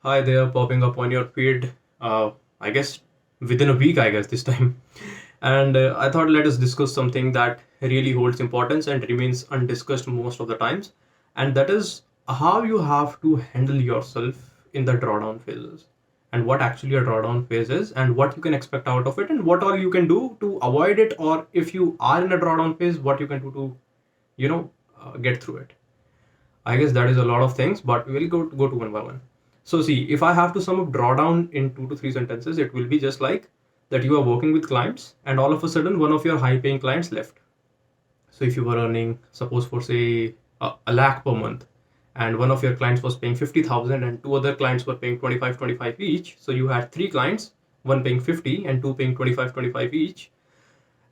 Hi there, popping up on your feed. I guess within a week, I guess this time. And I thought let us discuss something that really holds importance and remains undiscussed most of the times. And that is how you have to handle yourself in the drawdown phases, and what actually a drawdown phase is, and what you can expect out of it, and what all you can do to avoid it, or if you are in a drawdown phase, what you can do to, get through it. I guess that is a lot of things, but we'll go to one by one. So see, if I have to sum up drawdown in 2 to 3 sentences, it will be just like that you are working with clients and all of a sudden one of your high paying clients left. So if you were earning, suppose for say a lakh per month, and one of your clients was paying 50,000 and two other clients were paying 25 each. So you had three clients, one paying 50 and two paying 25 each.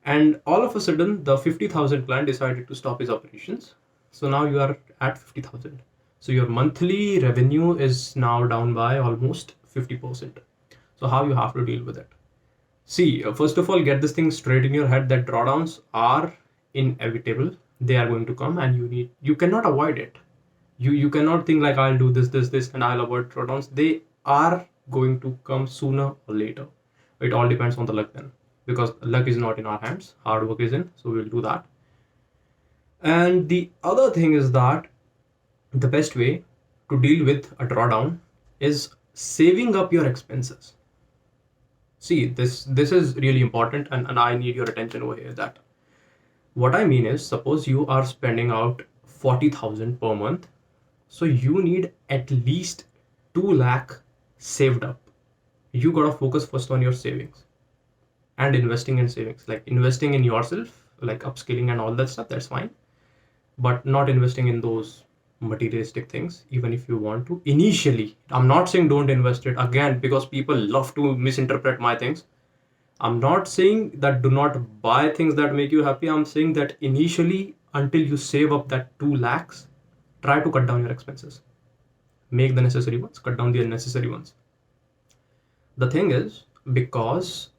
And all of a sudden the 50,000 client decided to stop his operations. So now you are at 50,000. So your monthly revenue is now down by almost 50%. So how you have to deal with it? See, first of all, get this thing straight in your head that drawdowns are inevitable. They are going to come, and you cannot avoid it. You cannot think like I'll do this and I'll avoid drawdowns. They are going to come sooner or later. It all depends on the luck then, because luck is not in our hands. Hard work is in, so we'll do that. And the other thing is that the best way to deal with a drawdown is saving up your expenses. See, this is really important, and I need your attention over here. That what I mean is, suppose you are spending out 40,000 per month, so you need at least 2 lakh saved up. You gotta focus first on your savings and investing in savings, like investing in yourself, like upskilling and all that stuff. That's fine, but not investing in those materialistic things, even if you want to initially. I'm not saying don't invest it, again, because people love to misinterpret my things. I'm not saying that do not buy things that make you happy. I'm saying that initially, until you save up that 2 lakhs, try to cut down your expenses. Make the necessary ones, cut down the unnecessary ones. The thing is, because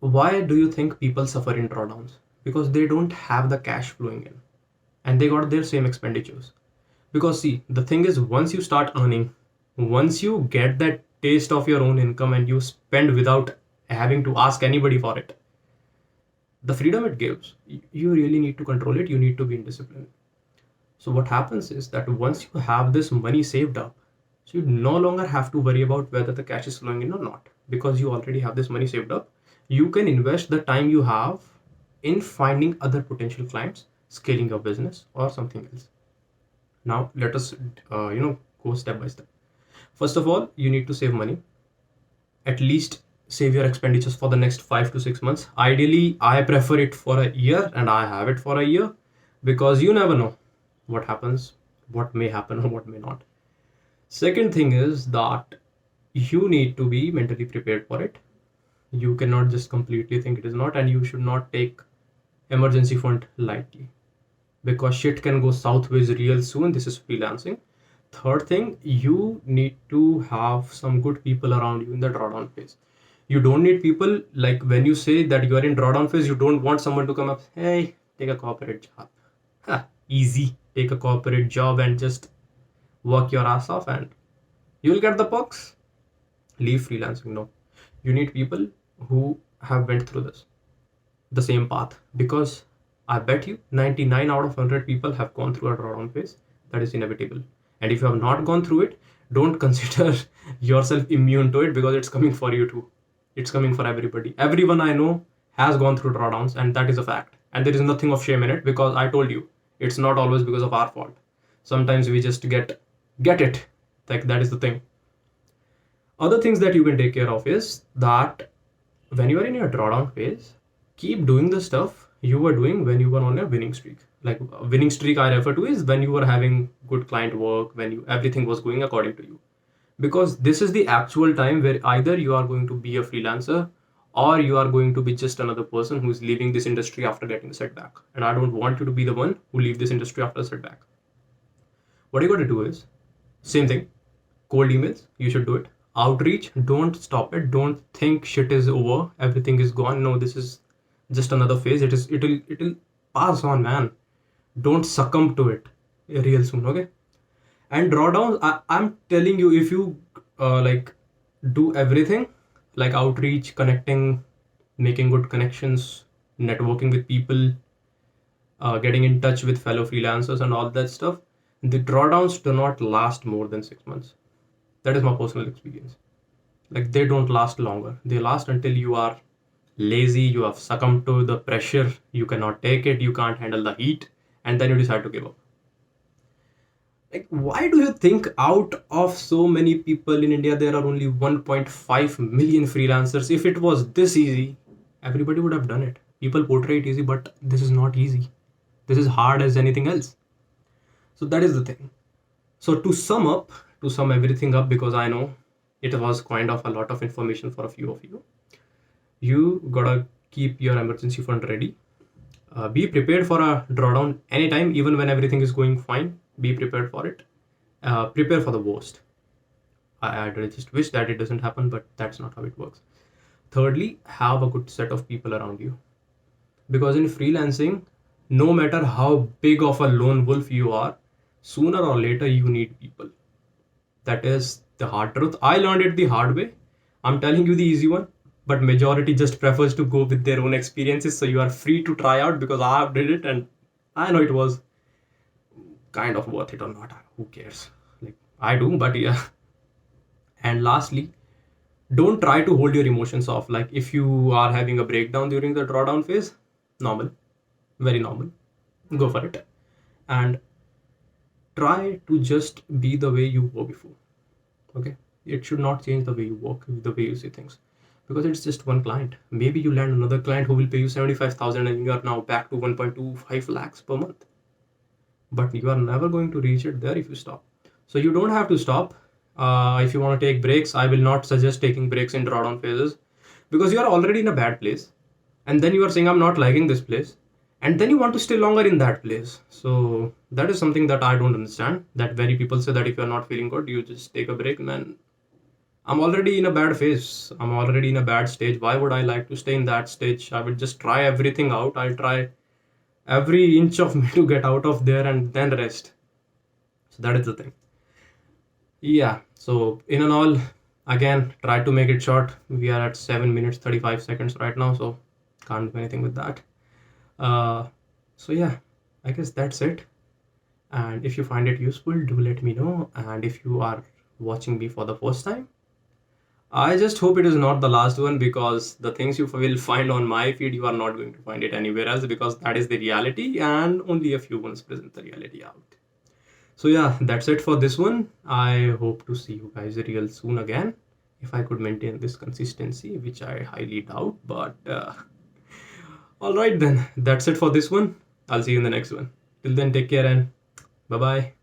why do you think people suffer in drawdowns? Because they don't have the cash flowing in, and they got their same expenditures. Because see, the thing is, once you start earning, once you get that taste of your own income and you spend without having to ask anybody for it, the freedom it gives, you really need to control it. You need to be in discipline. So what happens is that once you have this money saved up, so you no longer have to worry about whether the cash is flowing in or not, because you already have this money saved up. You can invest the time you have in finding other potential clients, scaling your business, or something else. Now let us go step by step. First of all, you need to save money. At least save your expenditures for the next 5 to 6 months. Ideally, I prefer it for a year, and I have it for a year, because you never know what happens, what may happen, or what may not. Second thing is that you need to be mentally prepared for it. You cannot just completely think it is not, and you should not take emergency fund lightly, because shit can go southways real soon. This is freelancing. Third thing, you need to have some good people around you in the drawdown phase. You don't need people, like when you say that you are in drawdown phase, you don't want someone to come up, hey, take a corporate job. Easy, take a corporate job and just work your ass off and you'll get the perks. Leave freelancing. No, you need people who have went through the same path, because I bet you 99 out of 100 people have gone through a drawdown phase. That is inevitable. And if you have not gone through it, don't consider yourself immune to it, because it's coming for you too. It's coming for everybody. Everyone I know has gone through drawdowns, and that is a fact. And there is nothing of shame in it, because I told you, it's not always because of our fault. Sometimes we just get it. Like, that is the thing. Other things that you can take care of is that when you are in your drawdown phase, keep doing the stuff you were doing when you were on a winning streak. Like, a winning streak I refer to is when you were having good client work, when everything was going according to you. Because this is the actual time where either you are going to be a freelancer, or you are going to be just another person who's leaving this industry after getting a setback. And I don't want you to be the one who leave this industry after a setback. What you got to do is, same thing, cold emails, you should do it. Outreach, don't stop it. Don't think shit is over, everything is gone. No, this is just another phase. It'll pass on, man. Don't succumb to it real soon, okay? And drawdowns, I'm telling you, if you like do everything, like outreach, connecting, making good connections, networking with people, getting in touch with fellow freelancers and all that stuff. The drawdowns do not last more than 6 months. That is my personal experience. Like they don't last longer. They last until you are lazy, you have succumbed to the pressure, you cannot take it, you can't handle the heat, and then you decide to give up. Like, why do you think out of so many people in India, there are only 1.5 million freelancers? If it was this easy, everybody would have done it. People portray it easy, but this is not easy. This is hard as anything else. So that is the thing. So to sum everything up, because I know it was kind of a lot of information for a few of you, you gotta keep your emergency fund ready. Be prepared for a drawdown anytime, even when everything is going fine. Be prepared for it. Prepare for the worst. I just wish that it doesn't happen, but that's not how it works. Thirdly, have a good set of people around you. Because in freelancing, no matter how big of a lone wolf you are, sooner or later you need people. That is the hard truth. I learned it the hard way. I'm telling you the easy one, but majority just prefers to go with their own experiences. So you are free to try out, because I did it and I know it was kind of worth it or not. Who cares? Like I do, but yeah. And lastly, don't try to hold your emotions off. Like if you are having a breakdown during the drawdown phase, normal, very normal. Go for it. And try to just be the way you were before. Okay, it should not change the way you work, the way you see things, because it's just one client. Maybe you land another client who will pay you 75,000 and you are now back to 1.25 lakhs per month, but you are never going to reach it there if you stop. So you don't have to stop. If you want to take breaks, I will not suggest taking breaks in drawdown phases, because you are already in a bad place, and then you are saying I'm not liking this place, and then you want to stay longer in that place. So that is something that I don't understand, that very people say that if you're not feeling good, you just take a break. Man, I'm already in a bad phase, I'm already in a bad stage. Why would I like to stay in that stage? I will just try everything out. I'll try every inch of me to get out of there and then rest. So that is the thing. Yeah, so in and all, again, try to make it short. We are at 7 minutes 35 seconds right now, so can't do anything with that. uh, so yeah, I guess that's it. And if you find it useful, do let me know. And if you are watching me for the first time, I just hope it is not the last one, because the things you will find on my feed, you are not going to find it anywhere else, because that is the reality, and only a few ones present the reality out. So yeah, that's it for this one. I hope to see you guys real soon again, if I could maintain this consistency, which I highly doubt. But all right then, that's it for this one. I'll see you in the next one. Till then, take care and bye bye.